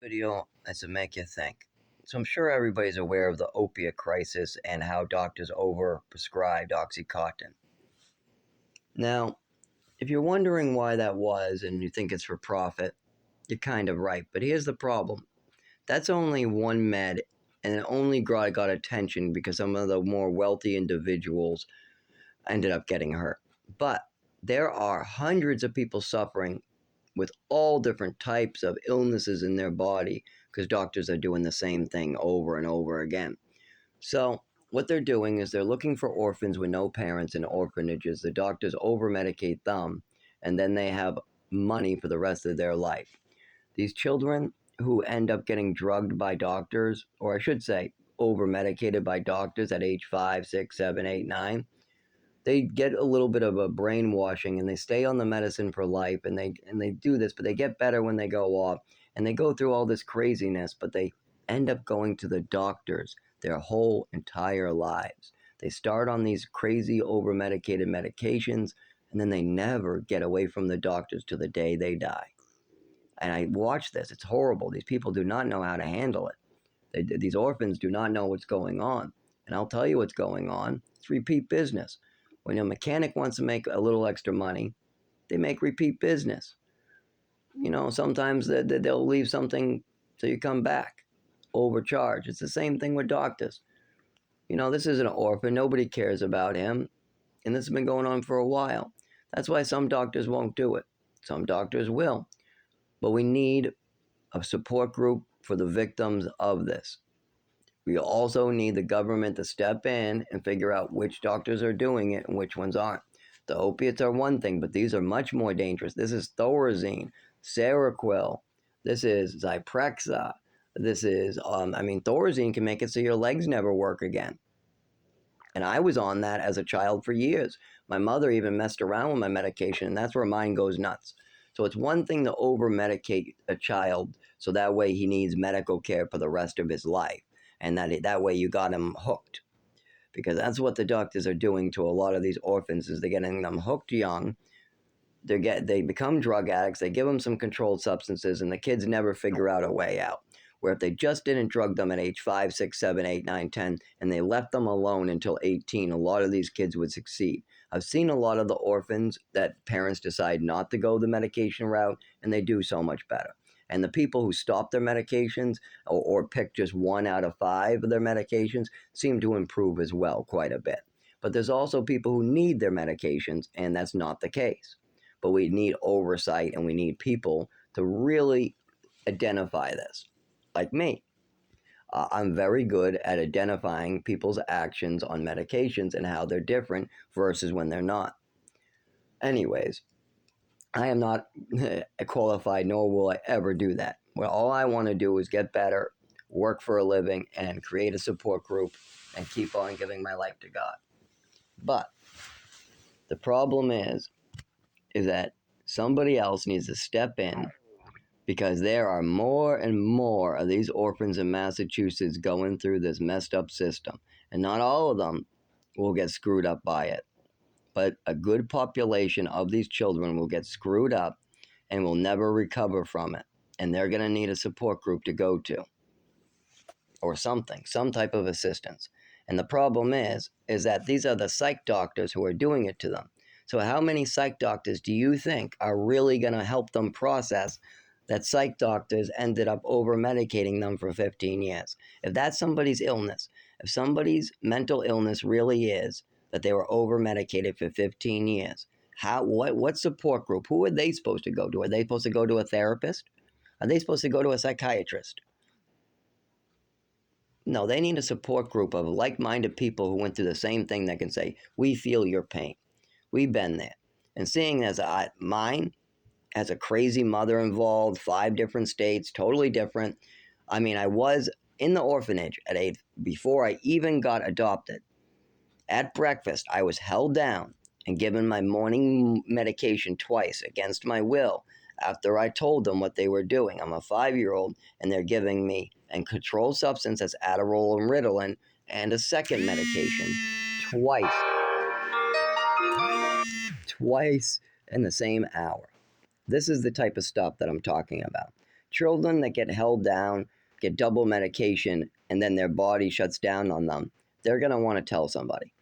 Video that's to make you think. So I'm sure everybody's aware of the opiate crisis and how doctors overprescribed OxyContin. Now, if you're wondering why that was and you think it's for profit, you're kind of right. But here's the problem. That's only one med, and it only got attention because some of the more wealthy individuals ended up getting hurt. But there are hundreds of people suffering with all different types of illnesses in their body because doctors are doing the same thing over and over again. So, what they're doing is they're looking for orphans with no parents in orphanages. The doctors over medicate them, and then they have money for the rest of their life. These children who end up getting drugged by doctors, or I should say, over medicated by doctors at age 5, 6, 7, 8, 9, they get a little bit of a brainwashing and they stay on the medicine for life, and they do this, but they get better when they go off, and they go through all this craziness, but they end up going to the doctors their whole entire lives. They start on these crazy over medicated medications, and then they never get away from the doctors to the day they die. And I watch this. It's horrible. These people do not know how to handle it. These orphans do not know what's going on. And I'll tell you what's going on. It's repeat business. When a mechanic wants to make a little extra money, they make repeat business. Sometimes they'll leave something so you come back, overcharge. It's the same thing with doctors. This is an orphan. Nobody cares about him. And this has been going on for a while. That's why some doctors won't do it. Some doctors will. But we need a support group for the victims of this. We also need the government to step in and figure out which doctors are doing it and which ones aren't. The opiates are one thing, but these are much more dangerous. This is Thorazine, Seroquel, this is Zyprexa, this is, Thorazine can make it so your legs never work again. And I was on that as a child for years. My mother even messed around with my medication, and that's where mine goes nuts. So it's one thing to over medicate a child so that way he needs medical care for the rest of his life. And that way you got him hooked. Because that's what the doctors are doing to a lot of these orphans is they're getting them hooked young. They become drug addicts. They give them some controlled substances, and the kids never figure out a way out. Where if they just didn't drug them at age 5, 6, 7, 8, 9, 10, and they left them alone until 18, a lot of these kids would succeed. I've seen a lot of the orphans that parents decide not to go the medication route, and they do so much better. And the people who stop their medications or pick just 1 out of 5 of their medications seem to improve as well quite a bit. But there's also people who need their medications, and that's not the case. But we need oversight, and we need people to really identify this. Like me, I'm very good at identifying people's actions on medications and how they're different versus when they're not. Anyways, I am not qualified, nor will I ever do that. Well, all I want to do is get better, work for a living, and create a support group and keep on giving my life to God. But the problem is that somebody else needs to step in because there are more and more of these orphans in Massachusetts going through this messed up system. And not all of them will get screwed up by it. But a good population of these children will get screwed up and will never recover from it. And they're going to need a support group to go to or something, some type of assistance. And the problem is that these are the psych doctors who are doing it to them. So how many psych doctors do you think are really going to help them process that psych doctors ended up over-medicating them for 15 years? If that's somebody's illness, if somebody's mental illness really is that they were over-medicated for 15 years, what support group? Who are they supposed to go to? Are they supposed to go to a therapist? Are they supposed to go to a psychiatrist? No, they need a support group of like-minded people who went through the same thing that can say, we feel your pain. We've been there. And seeing as mine has a crazy mother involved, 5 different states, totally different. I was in the orphanage at 8 before I even got adopted. At breakfast, I was held down and given my morning medication twice against my will after I told them what they were doing. I'm a 5-year-old, and they're giving me a controlled substance that's Adderall and Ritalin and a second medication twice. Twice in the same hour. This is the type of stuff that I'm talking about. Children that get held down, get double medication, and then their body shuts down on them, they're going to want to tell somebody.